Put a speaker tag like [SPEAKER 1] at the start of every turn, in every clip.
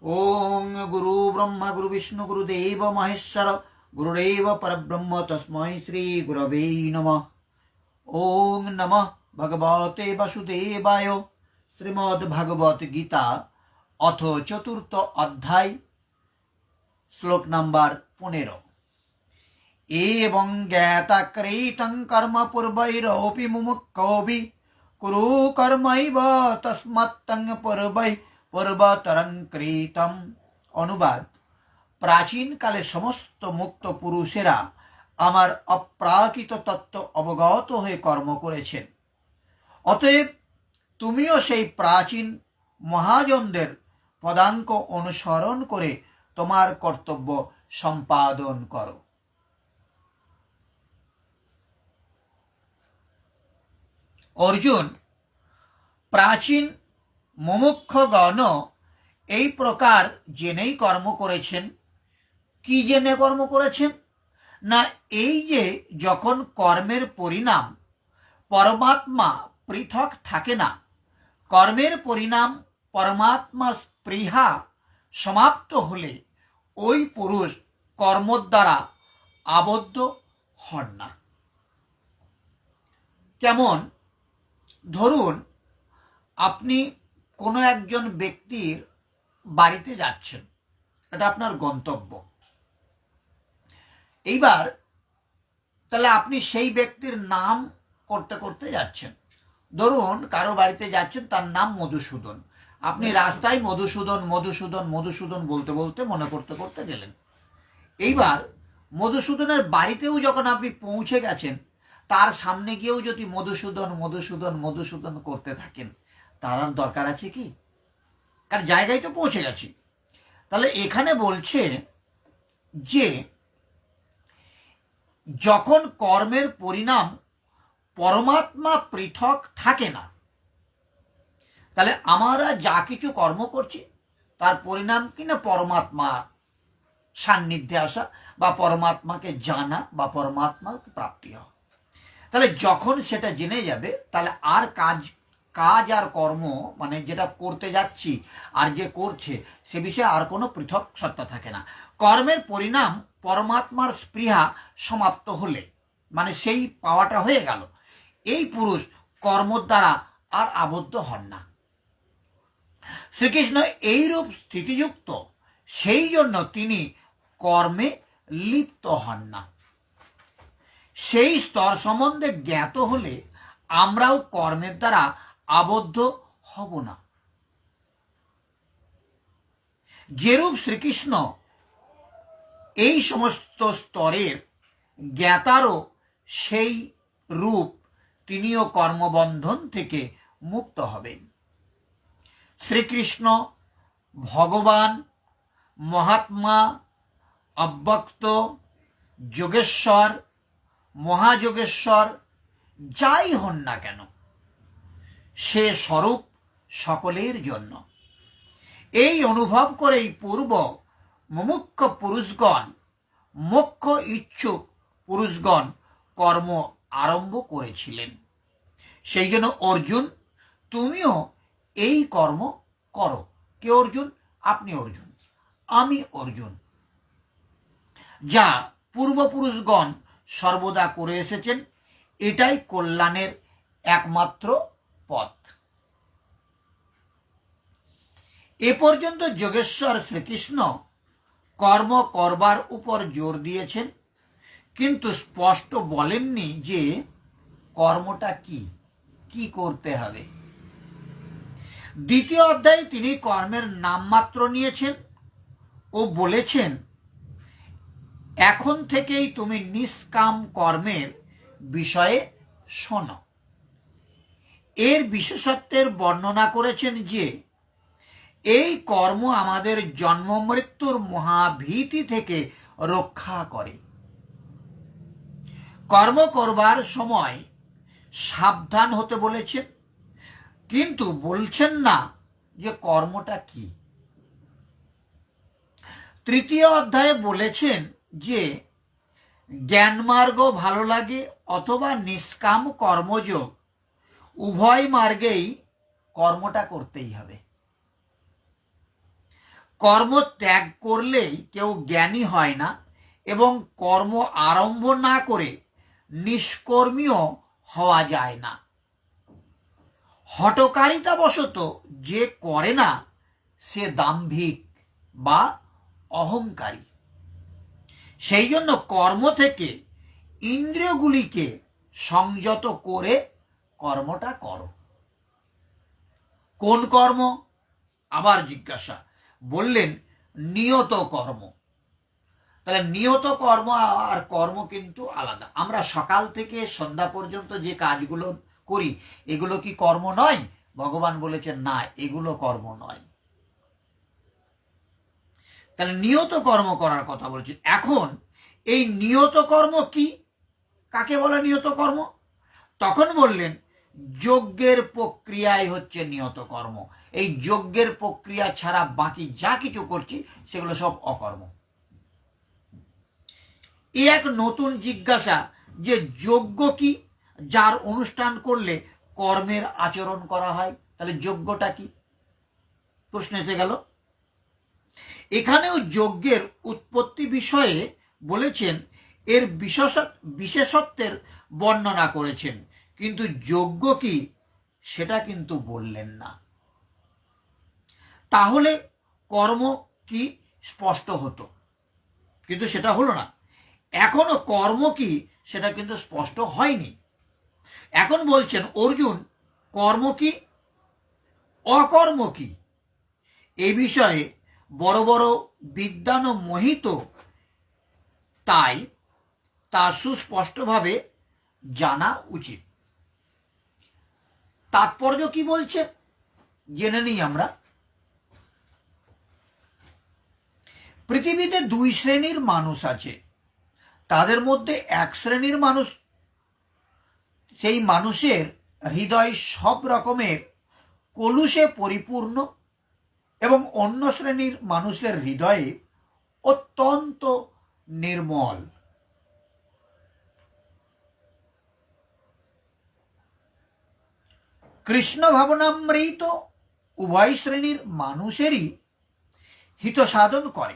[SPEAKER 1] ओम गुरु ब्रह्मा गुरु विष्णु गुरुदेव महेश्वर गुरुदेव परब्रह्म तस्मै श्री गुरवे नमः। ओम नमः भगवते वासुदेवाय। श्रीमद् भगवत गीता अथ चतुर्थ अध्याय श्लोक नंबर 15। एवं ज्ञाताकृतं कर्म पूर्वैरपि मुमुक्षुभिः कुरु कर्मैव तस्मत्तं पूर्वतरं कृतं। अनुवाद: प्राचीन काले समस्त मुक्त पुरुषेरा আমার অপ্রাকৃত তত্ত্ব অবগত হয়ে কর্ম করেছেন, অতএব তুমিও সেই প্রাচীন মহাজনদের পদাঙ্ক অনুসরণ করে তোমার কর্তব্য সম্পাদন করো। অর্জুন, প্রাচীন মুমুক্ষগণ এই প্রকার জেনেই কর্ম করেছেন। কি জেনে কর্ম করেছেন? না, এই যে যখন কর্মের পরিণাম পরমাত্মা পৃথক থাকে না, কর্মের পরিণাম পরমাত্মা স্পৃহা সমাপ্ত হলে ওই পুরুষ কর্ম দ্বারা আবদ্ধ হন না। কেমন? ধরুন, আপনি কোনো একজন ব্যক্তির বাড়িতে যাচ্ছেন, এটা আপনার গন্তব্য। এইবার তাহলে আপনি সেই ব্যক্তির নাম করতে করতে যাচ্ছেন। ধরুন কারো বাড়িতে যাচ্ছেন, তার নাম মধুসূদন। আপনি রাস্তায় মধুসূদন মধুসূদন মধুসূদন বলতে বলতে মনে করতে করতে গেলেন। এইবার মধুসূদনের বাড়িতেও যখন আপনি পৌঁছে গেছেন, তার সামনে গিয়েও যদি মধুসূদন মধুসূদন মধুসূদন করতে থাকেন, তার আর দরকার আছে কি? কারণ জায়গায় তো পৌঁছে গেছি। তাহলে এখানে বলছে যে যখন কর্মের পরিণাম পরমাত্মা পৃথক থাকে না, তাহলে আমরা যা কিছু কর্ম করছি তার পরিণাম কিনা পরমাত্মা সান্নিধ্যে আসা বা পরমাত্মাকে জানা বা পরমাত্মাকে প্রাপ্তি হওয়া। তাহলে যখন সেটা জেনে যাবে, তাহলে আর কাজ আর কর্ম, মানে যেটা করতে যাচ্ছি আর যে করছে, সে বিষয়ে আর কোনো পৃথক সত্তা থাকে না। কর্মের পরিণাম পরমাত্মার স্পৃহা সমাপ্ত হলে, মানে সেই পাওয়াটা হয়ে গেল, এই পুরুষ কর্ম দ্বারা আর আবদ্ধ হন না। শ্রীকৃষ্ণ এইরূপ স্থিতিযুক্ত, সেই জন্য তিনি কর্মে লিপ্ত হন না। সেই স্তর সম্বন্ধে জ্ঞাত হলে আমরাও কর্মের দ্বারা আবদ্ধ হব না। যেরূপ শ্রীকৃষ্ণ এই সমস্ত স্তরের জ্ঞাতারও সেই রূপ তিনিও কর্মবন্ধন থেকে মুক্ত হবেন। শ্রীকৃষ্ণ ভগবান, মহাত্মা, অব্যক্ত, যোগেশ্বর, মহাযোগেশ্বর যাই হন না কেন, সে স্বরূপ সকলের জন্য। এই অনুভব করেই পূর্ব মুমুক্ষ পুরুষগণ, মোক্ষ ইচ্ছুক পুরুষগণ কর্ম আরম্ভ করেছিলেন। সেই জন্য অর্জুন, তুমিও এই কর্ম করো। কে অর্জুন? আপনি অর্জুন, আমি অর্জুন। যা পূর্বপুরুষগণ সর্বদা করে এসেছেন, এটাই কল্যাণের একমাত্র পথ। এ পর্যন্ত যোগেশ্বর শ্রীকৃষ্ণ কর্ম করবার উপর জোর দিয়েছেন, কিন্তু স্পষ্ট বলেননি যে কর্মটা কি, কি করতে হবে। দ্বিতীয় অধ্যায়ে তিনি কর্মের নামমাত্র নিয়েছেন ও বলেছেন, এখন থেকেই তুমি নিষ্কাম কর্মের বিষয়ে শোনো। এর বিশেষত্বের বর্ণনা করেছেন যে এই কর্ম আমাদের জন্ম মৃত্যুর মহাভীতি থেকে রক্ষা করে। কর্ম করবার সময় সাবধান হতে বলেছেন, কিন্তু বলছেন না যে কর্মটা কি। তৃতীয় অধ্যায়ে বলেছেন যে জ্ঞানমার্গ ভালো লাগে অথবা নিষ্কাম কর্মযোগ, উভয় মার্গেই কর্মটা করতেই হবে। কর্ম ত্যাগ করলেই কেউ জ্ঞানী হয় না এবং কর্ম আরম্ভ না করে নিষ্কর্মীয় হওয়া যায় না। হঠকারিতাবশত যে করে না সে দাম্ভিক বা অহংকারী। সেই জন্য কর্ম থেকে ইন্দ্রিয়গুলিকে সংযত করে কর্মটা করো। কোন কর্ম? আবার জিজ্ঞাসা। বললেন নিয়ত কর্ম। তাহলে নিয়ত কর্ম আর কর্ম কিন্তু আলাদা। আমরা সকাল থেকে সন্ধ্যা পর্যন্ত যে কাজগুলো করি এগুলো কি কর্ম নয়? ভগবান বলেছেন না, এগুলো কর্ম নয়। তাহলে নিয়ত কর্ম করার কথা বলছি। এখন এই নিয়ত কর্ম কি? কাকে বলে নিয়ত কর্ম? তখন বললেন যজ্ঞের প্রক্রিয়াই হচ্ছে নিয়ত কর্ম। এই যজ্ঞের প্রক্রিয়া ছাড়া বাকি যা কিছু করছি সেগুলো সব অকর্ম। এই এক নতুন জিজ্ঞাসা যে যজ্ঞ কি? যার অনুষ্ঠান করলে কর্মের আচরণ করা হয়। তাহলে যজ্ঞটা কি? প্রশ্ন এসে গেল। এখানেও যজ্ঞের উৎপত্তি বিষয়ে বলেছেন, এর বিশেষত্বের বর্ণনা করেছেন, কিন্তু যজ্ঞ কি সেটা কিন্তু বললেন না। তাহলে কর্ম কি স্পষ্ট হতো, কিন্তু সেটা হলো না। এখনো কর্ম কি সেটা কিন্তু স্পষ্ট হয়নি। এখন বলছেন অর্জুন, কর্ম কি অকর্ম কি এ বিষয়ে বড় বড় বিদ্বান মোহিত, তাই তা সুস্পষ্টভাবে জানা উচিত। তাৎপর্য কি বলছে জেনে নিই আমরা। পৃথিবীতে দুই শ্রেণীর মানুষ আছে। তাদের মধ্যে এক শ্রেণীর মানুষ, সেই মানুষের হৃদয় সব রকমের কলুষে পরিপূর্ণ এবং অন্য শ্রেণীর মানুষের হৃদয়ে অত্যন্ত নির্মল। কৃষ্ণ ভাবনামৃত উভয় শ্রেণীর মানুষেরই হিত সাধন করে।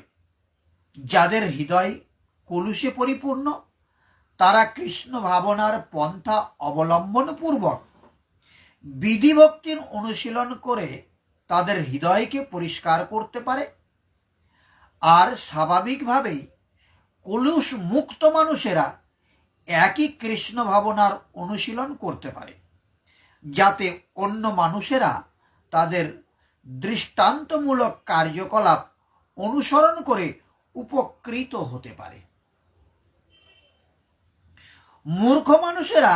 [SPEAKER 1] যাদের হৃদয় কলুষে পরিপূর্ণ তারা কৃষ্ণ ভাবনার পন্থা অবলম্বন পূর্বক বিধিভক্তির অনুশীলন করে তাদের হৃদয়কে পরিষ্কার করতে পারে। আর স্বাভাবিকভাবেই কলুষ মুক্ত মানুষেরা একই কৃষ্ণ ভাবনার অনুশীলন করতে পারে, যাতে অন্য মানুষেরা তাদের দৃষ্টান্তমূলক কার্যকলাপ অনুসরণ করে উপকৃত হতে পারে। মূর্খ মানুষেরা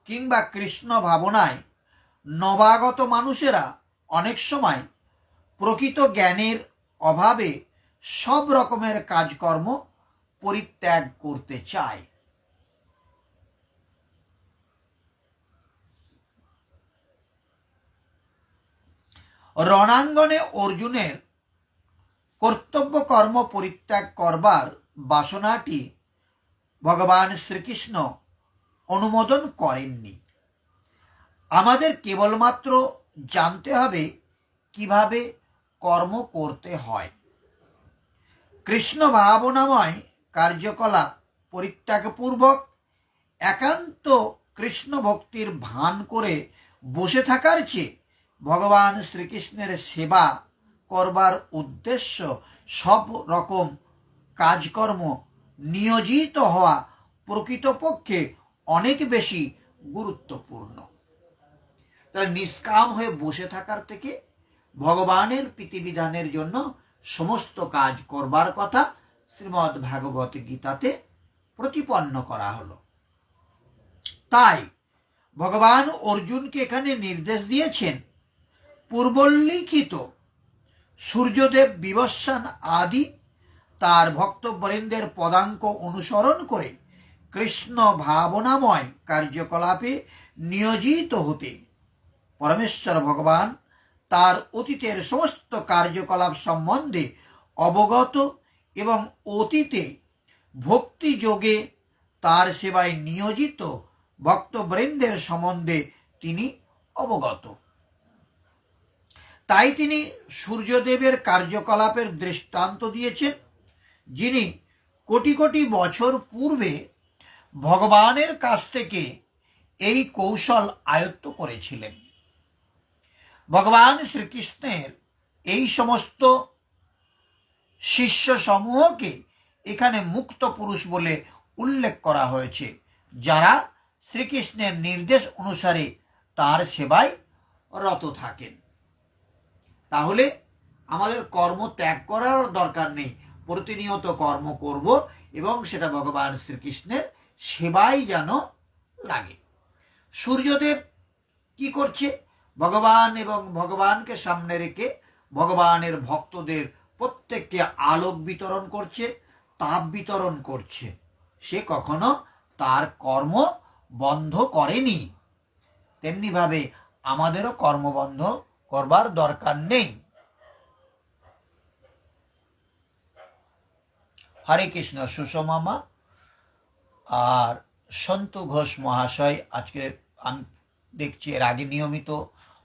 [SPEAKER 1] কিংবা কৃষ্ণ ভাবনায় নবাগত মানুষেরা অনেক সময় প্রকৃত জ্ঞানের অভাবে সব রকমের কাজকর্ম পরিত্যাগ করতে চায়। রণাঙ্গনে অর্জুনের কর্তব্য কর্ম পরিত্যাগ করবার বাসনাটি ভগবান শ্রীকৃষ্ণ অনুমোদন করেননি। আমাদের কেবলমাত্র জানতে হবে কিভাবে কর্ম করতে হয়। কৃষ্ণ ভাবনাময় কার্যকলাপ পরিত্যাগপূর্বক একান্ত কৃষ্ণ ভক্তির ভান করে বসে থাকার চেয়ে ভগবান শ্রীকৃষ্ণের সেবা করবার উদ্দেশ্য সব রকম কাজকর্ম নিয়োজিত হওয়া প্রকৃতপক্ষে অনেক বেশি গুরুত্বপূর্ণ। তাহলে নিষ্কাম হয়ে বসে থাকার থেকে ভগবানের প্রীতিবিধানের জন্য সমস্ত কাজ করবার কথা শ্রীমদ্ ভাগবত গীতাতে প্রতিপন্ন করা হলো। তাই ভগবান অর্জুনকে এখানে নির্দেশ দিয়েছেন, পূর্বোল্লিখিত সূর্যদেব বিবস্বান আদি তার ভক্তবৃন্দের পদাঙ্ক অনুসরণ করে কৃষ্ণ ভাবনাময় কার্যকলাপে নিয়োজিত হতে পরমেশ্বর ভগবান তার অতীতের সমস্ত কার্যকলাপ সম্বন্ধে অবগত এবং অতীতে ভক্তিযোগে তার সেবায় নিয়োজিত ভক্তবৃন্দের সম্বন্ধে তিনি অবগত। তাই তিনি সূর্যদেবের কার্যকলাপের দৃষ্টান্ত দিয়েছেন, যিনি কোটি কোটি বছর পূর্বে ভগবানের কাছ থেকে এই কৌশল আয়ত্ত করেছিলেন। ভগবান শ্রীকৃষ্ণের এই সমস্ত শিষ্য সমূহকে এখানে মুক্ত পুরুষ বলে উল্লেখ করা হয়েছে, যারা শ্রীকৃষ্ণের নির্দেশ অনুসারে তার সেবায় রত থাকেন। তাহলে আমাদের কর্ম ত্যাগ করার দরকার নেই, প্রতিনিয়ত কর্ম করব এবং সেটা ভগবান শ্রীকৃষ্ণের সেবায় যেন লাগে। সূর্যদেব কি করছে? ভগবান এবং ভগবানকে সামনে রেখে ভগবানের ভক্তদের প্রত্যেককে আলোক বিতরণ করছে, তাপ বিতরণ করছে। সে কখনো তার কর্ম বন্ধ করেনি। তেমনিভাবে আমাদেরও কর্ম বন্ধ করবার দরকার নেই। হরে কৃষ্ণ। সুষমামা আর সন্তু ঘোষ মহাশয় আজকে আমি দেখছি, এর আগে নিয়মিত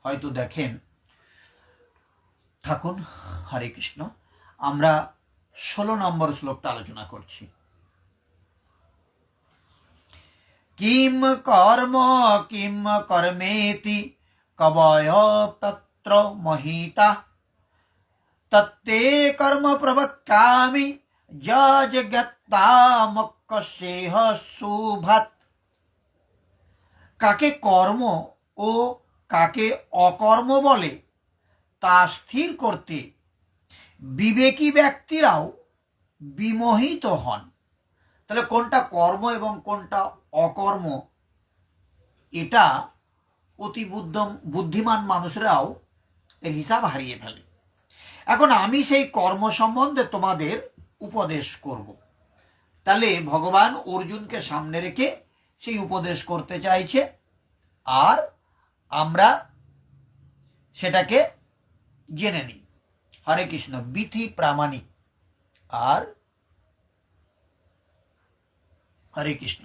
[SPEAKER 1] হয়তো দেখেন, থাকুন। হরে কৃষ্ণ। আমরা 16 নম্বর শ্লোকটা আলোচনা করছি। কিম কর্ম কিম কর্মেতি কবয় তত্র মহিতা তত্তে কর্ম প্রবক্ষ্যামি যজ্ঞাত্তামক্কসেহ সুভাত। কাকে কর্ম ও কাকে অকর্ম বলে তা স্থির করতে বিবেকী ব্যক্তিরাও বিমোহিত হন। তাহলে কোনটা কর্ম এবং কোনটা অকর্ম, এটা অতি বুদ্ধিমান মানুষরাও এর হিসাব হারিয়ে ফেলে। এখন আমি সেই কর্ম সম্বন্ধে তোমাদের উপদেশ করব। তাহলে ভগবান অর্জুনকে সামনে রেখে সেই উপদেশ করতে চাইছে, আর আমরা সেটাকে জেনে নিই। হরে কৃষ্ণ। বিধি প্রামাণিক। আর হরে কৃষ্ণ।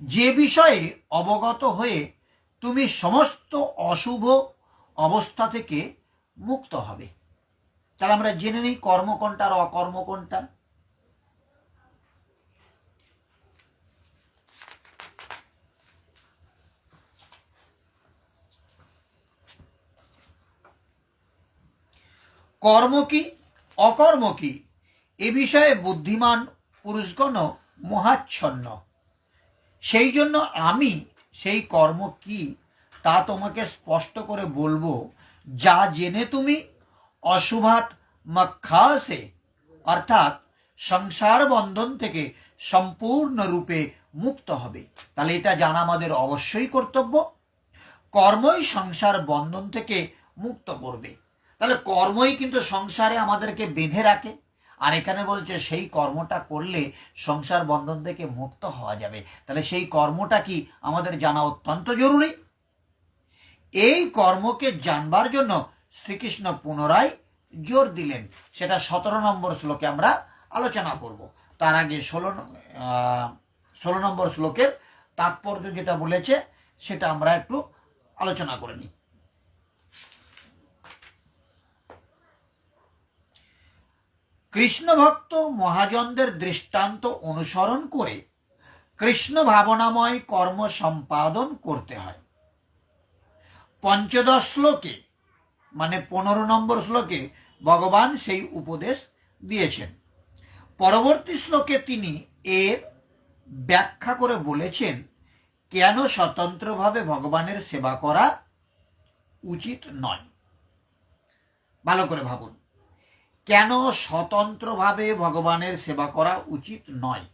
[SPEAKER 1] যে বিষয়ে অবগত হয়ে তুমি সমস্ত অশুভ অবস্থা থেকে মুক্ত হবে। তাহলে আমরা জেনে নিই কর্ম কোনটা আর অকর্ম কোনটা। কর্ম কি অকর্ম কি এ বিষয়ে বুদ্ধিমান পুরুষগণ মহাচ্ছন্ন। সেই জন্য আমি সেই কর্ম কি তা তোমাকে স্পষ্ট করে বলবো, যা জেনে তুমি অশুভাত মক্ষাসে অর্থাৎ সংসার বন্ধন থেকে সম্পূর্ণরূপে মুক্ত হবে। তাহলে এটা জানা আমাদের অবশ্যই কর্তব্য। কর্মই সংসার বন্ধন থেকে মুক্ত করবে। তাহলে কর্মই কিন্তু সংসারে আমাদেরকে বেঁধে রাখে, আর এখানে বলছে সেই কর্মটা করলে সংসার বন্ধন থেকে মুক্ত হওয়া যাবে। তাহলে সেই কর্মটা কি আমাদের জানা অত্যন্ত জরুরি। এই কর্মকে জানবার জন্য শ্রীকৃষ্ণ পুনরায় জোর দিলেন, সেটা 17 নম্বর শ্লোকে আমরা আলোচনা করব। তার আগে 16 নম্বর শ্লোকের তাৎপর্য যেটা বলেছে সেটা আমরা একটু আলোচনা করে নিই। কৃষ্ণ ভক্ত মহাজনদের দৃষ্টান্ত অনুসরণ করে কৃষ্ণ ভাবনাময় কর্ম সম্পাদন করতে হয়। 15 শ্লোকে মানে 15 নম্বর শ্লোকে ভগবান সেই উপদেশ দিয়েছেন। পরবর্তী শ্লোকে তিনি এর ব্যাখ্যা করে বলেছেন কেন স্বতন্ত্রভাবে ভগবানের সেবা করা উচিত নয়। ভালো করে ভাবুন, কেন স্বতন্ত্রভাবে ভগবানের সেবা করা উচিত নয়।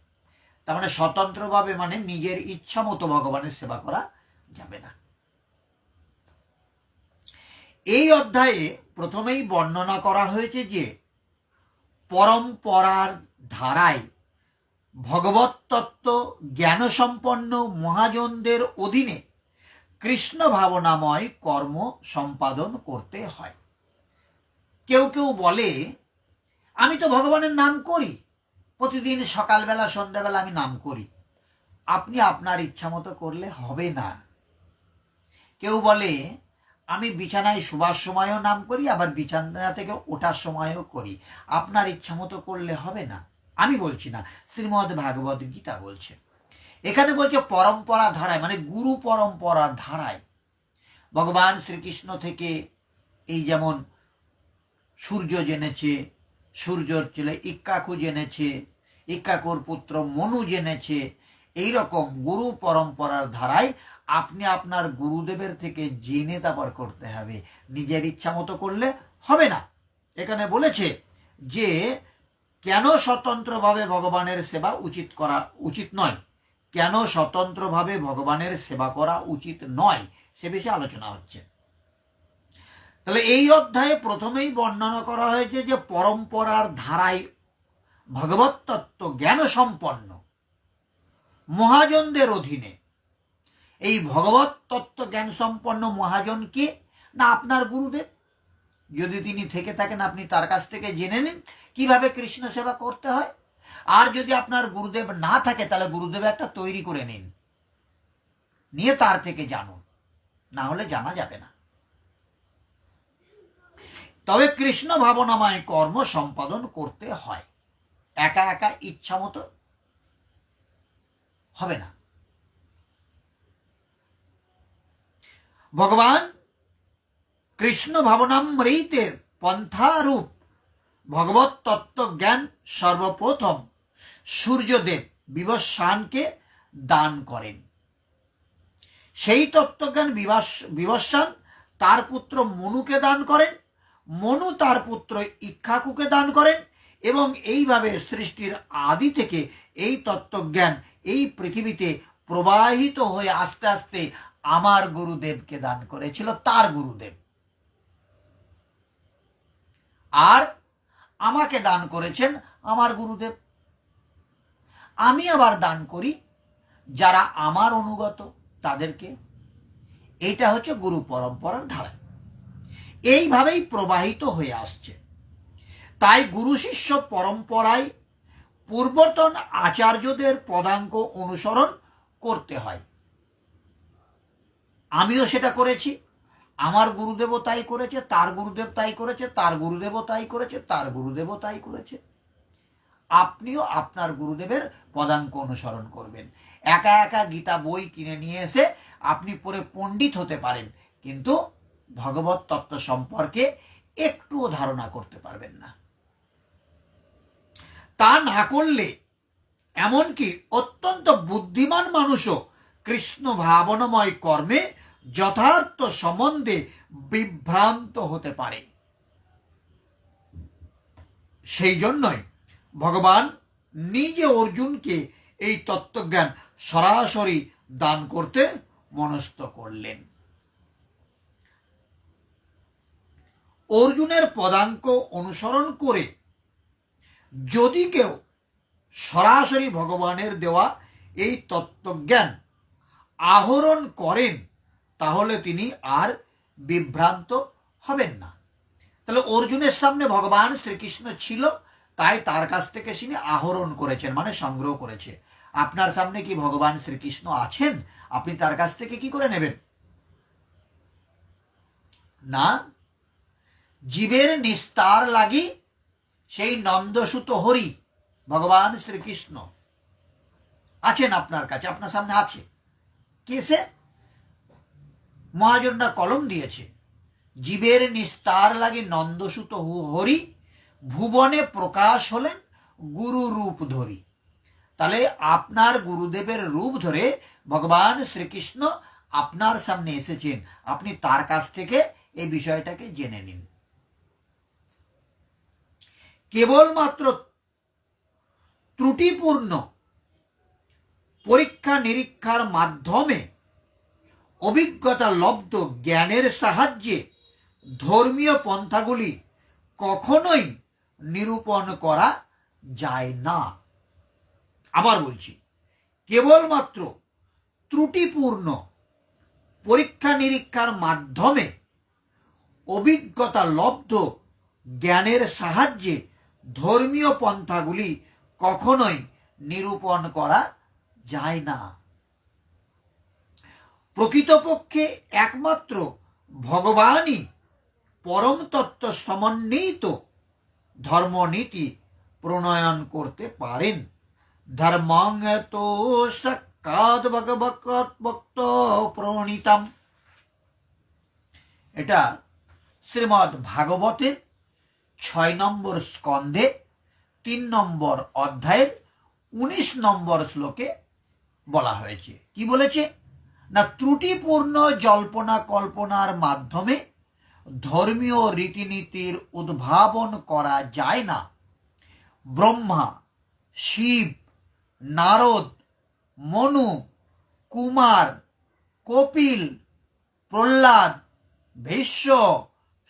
[SPEAKER 1] তার মানে স্বতন্ত্রভাবে মানে নিজের ইচ্ছা মতো ভগবানের সেবা করা যাবে না। এই অধ্যায়ে প্রথমেই বর্ণনা করা হয়েছে যে পরম্পরার ধারায় ভগবত তত্ত্ব জ্ঞানসম্পন্ন মহাজনদের অধীনে কৃষ্ণ ভাবনাময় কর্ম সম্পাদন করতে হয়। কেউ কেউ বলে আমি তো ভগবানের নাম করি, প্রতিদিন সকালবেলা সন্ধ্যাবেলা আমি নাম করি। আপনি আপনার ইচ্ছা মতো করলে হবে না। কেউ বলে আমি বিছানায় শোবার সময়ও নাম করি, আবার বিছানা থেকে ওঠার সময়ও করি। আপনার ইচ্ছা মতো করলে হবে না, আমি বলছি না, শ্রীমদ্ ভাগবত গীতা বলছে। এখানে বলছে পরম্পরা ধারায়, মানে গুরু পরম্পরার ধারায় ভগবান শ্রীকৃষ্ণ থেকে এই যেমন সূর্য জেনেছে, সূর্যর ছেলে ইক্কাকু জেনেছে, ইক্কাকুর পুত্র মনু জেনেছে, এইরকম গুরু পরম্পরার ধারায় আপনি আপনার গুরুদেবের থেকে জেনে তারপর করতে হবে, নিজের ইচ্ছা মতো করলে হবে না। এখানে বলেছে যে কেন স্বতন্ত্রভাবে ভগবানের সেবা উচিত নয়, কেন স্বতন্ত্রভাবে ভগবানের সেবা করা উচিত নয়, সে বিষয়ে আলোচনা হচ্ছে। তাহলে এই অধ্যায়ে প্রথমেই বর্ণনা করা হয়েছে যে পরম্পরার ধারায় ভগবত তত্ত্ব জ্ঞান সম্পন্ন মহাজনদের অধীনে, এই ভগবত তত্ত্ব জ্ঞান সম্পন্ন মহাজন কে? না আপনার গুরুদেব। যদি তিনি থেকে থাকেন আপনি তার কাছ থেকে জেনে নিন কিভাবে কৃষ্ণ সেবা করতে হয়। আর যদি আপনার গুরুদেব না থাকে তাহলে গুরুদেব একটা তৈরি করে নিন, নিয়ে তার থেকে জানুন, না হলে জানা যাবে না। তবে কৃষ্ণ ভাবনাময় কর্ম সম্পাদন করতে হয়, একা একা ইচ্ছা মতো হবে না। ভগবান কৃষ্ণ ভাবনামৃতের পন্থারূপ ভগবত তত্ত্বজ্ঞান সর্বপ্রথম সূর্যদেব বিবস্বানকে দান করেন। সেই তত্ত্বজ্ঞান বিবস্বান তার পুত্র মনুকে দান করেন, মনু তার পুত্র ইক্ষ্বাকুকে দান করেন, এবং এইভাবে সৃষ্টির আদি থেকে এই তত্ত্বজ্ঞান এই পৃথিবীতে প্রবাহিত হয়ে আস্তে আস্তে আমার গুরুদেবকে দান করেছিল তার গুরুদেব, আর আমাকে দান করেছেন আমার গুরুদেব। আমি আবার দান করি যারা আমার অনুগত তাদেরকে। এইটা হচ্ছে গুরু পরম্পরার ধারা, এইভাবেই প্রবাহিত হয়ে আসছে। তাই গুরু শিষ্য পরম্পরায় পূর্বতন আচার্যদের পদাঙ্ক অনুসরণ করতে হয়। আমিও সেটা করেছি, আমার গুরুদেবও তাই করেছে, তার গুরুদেব তাই করেছে, তার গুরুদেবও তাই করেছে, তার গুরুদেবও তাই করেছে। আপনিও আপনার গুরুদেবের পদাঙ্ক অনুসরণ করবেন। একা একা গীতা বই কিনে নিয়ে এসে আপনি পড়ে পণ্ডিত হতে পারেন, কিন্তু ভগবত তত্ত্ব সম্পর্কে একটুও ধারণা করতে পারবেন না। তা না করলে এমনকি অত্যন্ত বুদ্ধিমান মানুষও কৃষ্ণ ভাবনাময় কর্মে যথার্থ সম্বন্ধে বিভ্রান্ত হতে পারে। সেই জন্যই ভগবান নিজে অর্জুনকে এই তত্ত্বজ্ঞান সরাসরি দান করতে মনস্থ করলেন। অর্জুনের পদাঙ্ক অনুসরণ করে যদি কেউ সরাসরি ভগবানের দেওয়া এই তত্ত্বজ্ঞান আহরণ করেন তাহলে তিনি আর বিভ্রান্ত হবেন না। তাহলে অর্জুনের সামনে ভগবান শ্রীকৃষ্ণ ছিল, তাই তার কাছ থেকে তিনি আহরণ করেছেন, মানে সংগ্রহ করেছে। আপনার সামনে কি ভগবান শ্রীকৃষ্ণ আছেন? আপনি তার কাছ থেকে কি করে নেবেন? না, জীবের নিস্তার লাগি সেই নন্দসুত হরি ভগবান শ্রীকৃষ্ণ আছেন আপনার কাছে, আপনার সামনে আছে। কেসে মহাজনরা কলম দিয়েছে, জীবের নিস্তার লাগে নন্দসুত হরি, ভুবনে প্রকাশ হলেন গুরু রূপ ধরি। তাহলে আপনার গুরুদেবের রূপ ধরে ভগবান শ্রীকৃষ্ণ আপনার সামনে এসেছেন, আপনি তার কাছ থেকে এই বিষয়টাকে জেনে নিন। কেবলমাত্র ত্রুটিপূর্ণ পরীক্ষা নিরীক্ষার মাধ্যমে অভিজ্ঞতা লব্ধ জ্ঞানের সাহায্যে ধর্মীয় পন্থাগুলি কখনোই নিরূপণ করা যায় না। আবার বলছি, কেবলমাত্র ত্রুটিপূর্ণ পরীক্ষা নিরীক্ষার মাধ্যমে অভিজ্ঞতা লব্ধ জ্ঞানের সাহায্যে ধর্মীয় পন্থাগুলি কখনোই নিরূপণ করা যায় না। প্রকৃতপক্ষে একমাত্র ভগবানই পরম তত্ত্ব সমন্বিত ধর্মনীতি প্রণয়ন করতে পারেন। ধর্মং তো সাক্ষাৎ ভগবৎ ভক্ত প্রণীতম। এটা শ্রীমদ্ ভাগবতের 6 নম্বর স্কন্ধে 3 নম্বর অধ্যায়ের 19 নম্বর শ্লোকে বলা হয়েছে। কি বলেছে না, ত্রুটিপূর্ণ জল্পনা কল্পনার মাধ্যমে ধর্মীয় রীতিনীতির উদ্ভাবন করা যায় না। ব্রহ্মা, শিব, নারদ, মনু, কুমার, কপিল, প্রহ্লাদ, ভীষ্ম,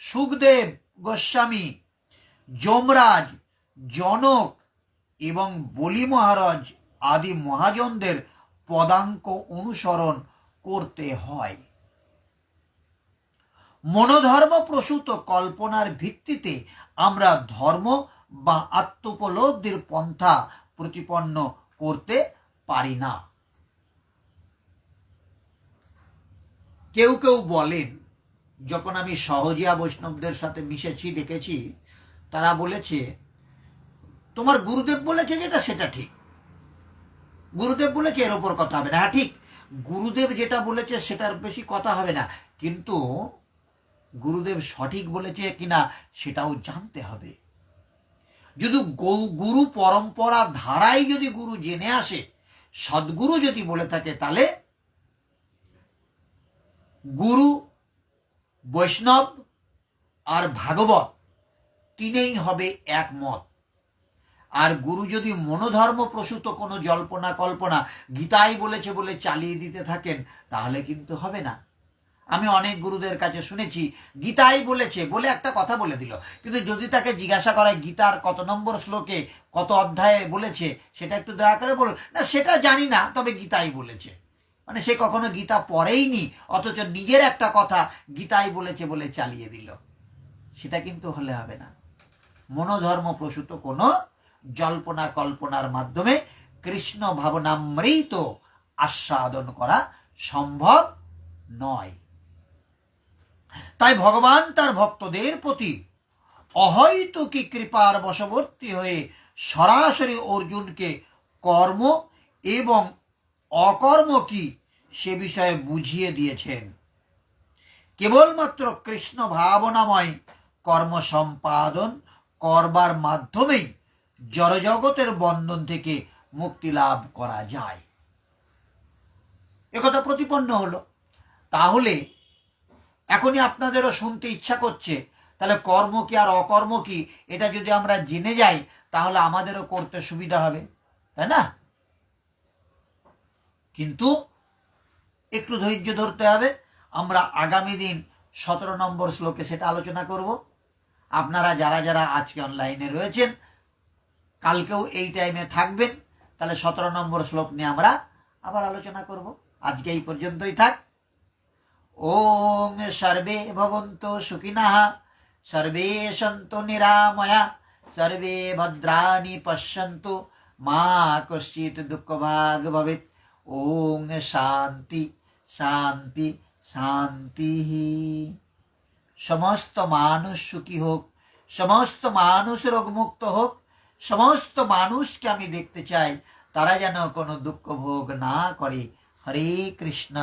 [SPEAKER 1] সুখদেব গোস্বামী, যমরাজ, জনক এবং বলি মহারাজ আদি মহাজনদের পদাঙ্ক অনুসরণ করতে হয়। মনোধর্ম প্রসূত কল্পনার ভিত্তিতে আমরা ধর্ম বা আত্মোপলব্ধির পন্থা প্রতিপন্ন করতে পারি না। কেউ কেউ বলেন, যখন আমি সহজিয়া বৈষ্ণবদের সাথে মিশেছি দেখেছি, তারা বলেছে তোমার গুরুদেব বলেছে যেটা সেটা ঠিক, গুরুদেব বলেছে এর ওপর কথা হবে না। হ্যাঁ ঠিক, গুরুদেব যেটা বলেছে সেটার বেশি কথা হবে না, কিন্তু গুরুদেব সঠিক বলেছে কিনা সেটাও জানতে হবে। যদি গুরু পরম্পরা ধারায় যদি গুরু জেনে আসে, সদ্গুরু যদি বলে থাকে, তাহলে গুরু, বৈষ্ণব আর ভাগবত তিনেই হবে একমত। আর গুরু যদি মনোধর্ম প্রসূত কোনো জল্পনা কল্পনা গীতাই বলেছে বলে চালিয়ে দিতে থাকেন, তাহলে কিন্তু হবে না। আমি অনেক গুরুদের কাছে শুনেছি গীতাই বলেছে বলে একটা কথা বলে দিল, কিন্তু যদি তাকে জিজ্ঞাসা করা গীতার কত নম্বর শ্লোকে কত অধ্যায়ে বলেছে সেটা একটু দয়া করে বলুন, না সেটা জানি না, তবে গীতাই বলেছে। মানে সে কখনো গীতা পড়েইনি, অথচ নিজের একটা কথা গীতাই বলেছে বলে চালিয়ে দিল। সেটা কিন্তু হলে হবে না। মনোধর্ম প্রসূত কোনো জল্পনা কল্পনার মাধ্যমে কৃষ্ণ ভাবনামৃত আস্বাদন করা সম্ভব নয়। তাই ভগবান তার ভক্তদের প্রতি অহৈতুকী কৃপার বশবর্তী হয়ে সরাসরি অর্জুনকে কর্ম এবং অকর্ম কি সে বিষয়ে বুঝিয়ে দিয়েছেন। কেবলমাত্র কৃষ্ণ ভাবনাময় কর্ম সম্পাদন করবার মাধ্যমেই জড়জগতের বন্ধন থেকে মুক্তি লাভ করা যায়। একথা প্রতিপন্ন হলো। তাহলে এখনই আপনাদেরও শুনতে ইচ্ছা করছে, তাহলে কর্ম কি আর অকর্ম কি এটা যদি আমরা জেনে যাই, তাহলে আমাদেরও করতে সুবিধা হবে, তাই না? কিন্তু একটু ধৈর্য ধরতে হবে। আমরা আগামী দিন 17 নম্বর শ্লোকে সেটা আলোচনা করব। আপনারা যারা যারা আজকে অনলাইনে রয়েছেন, কালকেও এই টাইমে থাকবেন, তাহলে 17 নম্বর শ্লোক নিয়ে আমরা আবার আলোচনা করব। আজকে এই পর্যন্তই থাক। ওম সর্বে ভবন্তু সুখিনঃ, সর্বে সন্তু নিরাময়া, সর্বে ভদ্রাণি পশ্যন্তু, মা কশ্চিৎ দুঃখভাগ ভবেৎ। ওম শান্তি শান্তি শান্তি। সমস্ত মানুষ সুখী হোক, সমস্ত মানুষ রোগমুক্ত হোক, সমস্ত মানুষকে আমি দেখতে চাই তারা যেন কোনো দুঃখ ভোগ না করে। হরে কৃষ্ণ।